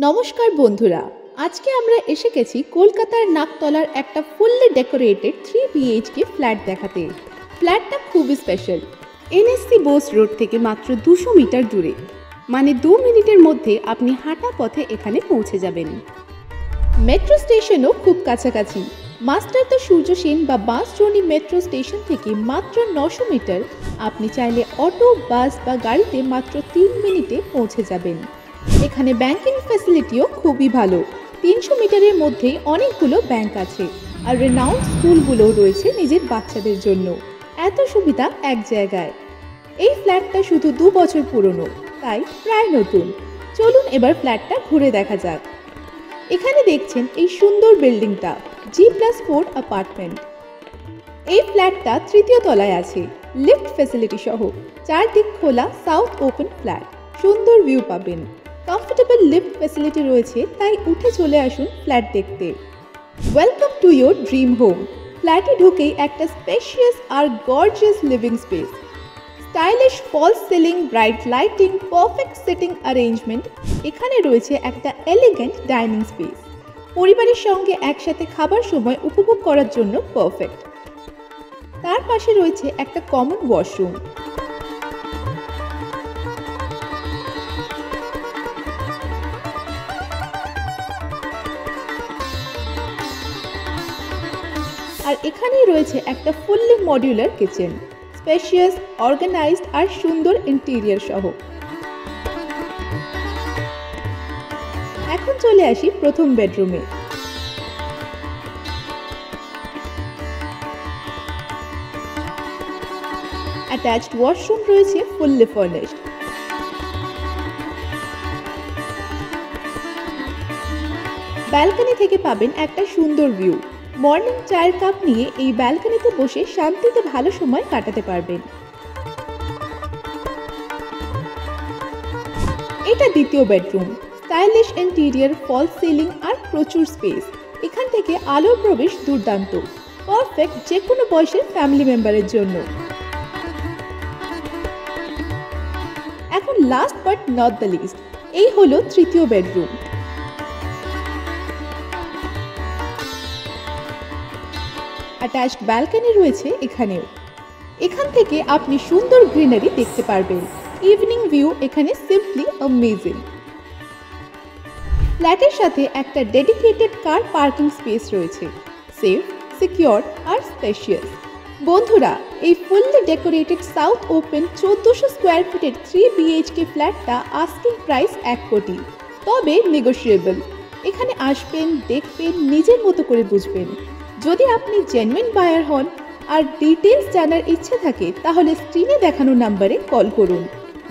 নমস্কার বন্ধুরা, আজকে আমরা এসে গেছি কলকাতার নাকতলার একটা ফুললি ডেকোরেটেড 3 বিএইচকে ফ্ল্যাট দেখাতে। ফ্ল্যাটটা খুবই স্পেশাল। এনএসসি বোস রোড থেকে মাত্র 200 মিটার দূরে, মানে 2 মিনিটের মধ্যে আপনি হাঁটা পথে এখানে পৌঁছে যাবেন। মেট্রো স্টেশনও খুব কাছাকাছি। মাস্টারদা সূর্য সেন বা বাঁশজনি মেট্রো স্টেশন থেকে মাত্র 900 মিটার। আপনি চাইলে অটো, বাস বা গাড়িতে মাত্র 3 মিনিটে পৌঁছে যাবেন। এখানে ব্যাংকিং ফ্যাসিলিটিও খুবই ভালো। 300 মিটারের মধ্যেই অনেকগুলো ব্যাংক আছে, আর রেনাউন্ড স্কুলগুলোও রয়েছে নিজের বাচ্চাদের জন্য। এত সুবিধা এক জায়গায়। এই ফ্ল্যাটটা শুধু 2 বছর পুরনো, তাই প্রায় নতুন। চলুন এবার ফ্ল্যাটটা ঘুরে দেখা যাক। এখানে দেখছেন এই সুন্দর বিল্ডিংটা G+4 অ্যাপার্টমেন্ট। এই ফ্ল্যাটটা 3য় তলায় আছে, লিফট ফ্যাসিলিটি সহ। চারদিক খোলা সাউথ ওপেন ফ্ল্যাট, সুন্দর ভিউ পাবেন। কমফোর্টেবল লিফট ফ্যাসিলিটি রয়েছে, তাই উঠে চলে আসুন ফ্ল্যাট দেখতে। Welcome to your dream home. ফ্ল্যাটে ঢুকেই একটা স্পেশিয়াস আর gorgeous living space, stylish false ceiling, bright lighting, perfect sitting arrangement. এখানে রয়েছে একটা এলিগেন্ট ডাইনিং স্পেস, পরিবারের সঙ্গে একসাথে খাবার সময় উপভোগ করার জন্য পারফেক্ট। তার পাশে রয়েছে একটা কমন ওয়াশরুম। আর এখানেই রয়েছে একটা fully modular kitchen, spacious, organized আর সুন্দর ইন্টেরিয়র সহ। এখন চলে আসি প্রথম বেডরুমে। অ্যাটাচড ওয়াশরুম রয়েছে, ফুললি ফার্নিশড। ব্যালকনি থেকে পাবেন একটা সুন্দর ভিউ। মর্নিং চায়ের কাপ নিয়ে এই ব্যালকনিতে বসে শান্তিতে ভালো সময় কাটাতে পারবেন। এটা দ্বিতীয় bedroom, stylish interior, false ceiling আর প্রচুর স্পেস। এখান থেকে আলোর প্রবেশ দুর্দান্ত, পারফেক্ট যে কোনো বয়সের ফ্যামিলি মেম্বারের জন্য। এখন last but not the least, এই হলো তৃতীয় বেডরুম। অ্যাটাচড ব্যালকনি রয়েছে এখানেও। এখান থেকে আপনি সুন্দর গ্রিনারি দেখতে পারবেন। ইভিনিং ভিউ এখানে সিম্পলি অ্যামেজিং। ফ্ল্যাটের সাথে একটা ডেডিকেটেড কার পার্কিং স্পেস রয়েছে, সেফ, সিকিউর আর স্পেশিয়াস। বন্ধুরা, এই fully decorated south open 1400 square ফিটের 3 বিএইচকে ফ্ল্যাটটা আস্কিং প্রাইস 1 কোটি, তবে নেগোশিয়েবল। এখানে আসবেন, দেখবেন, নিজের মতো করে বুঝবেন। যদি আপনি জেনুইন বায়ার হন আর ডিটেলস জানার ইচ্ছে থাকে, তাহলে স্ক্রিনে দেখানো নাম্বারে কল করুন।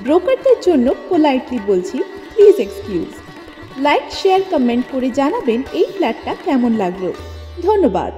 ব্রোকারদের জন্য পোলাইটলি বলছি, please excuse. Like, share, comment করে জানাবেন এই ফ্ল্যাটটা কেমন লাগলো। ধন্যবাদ।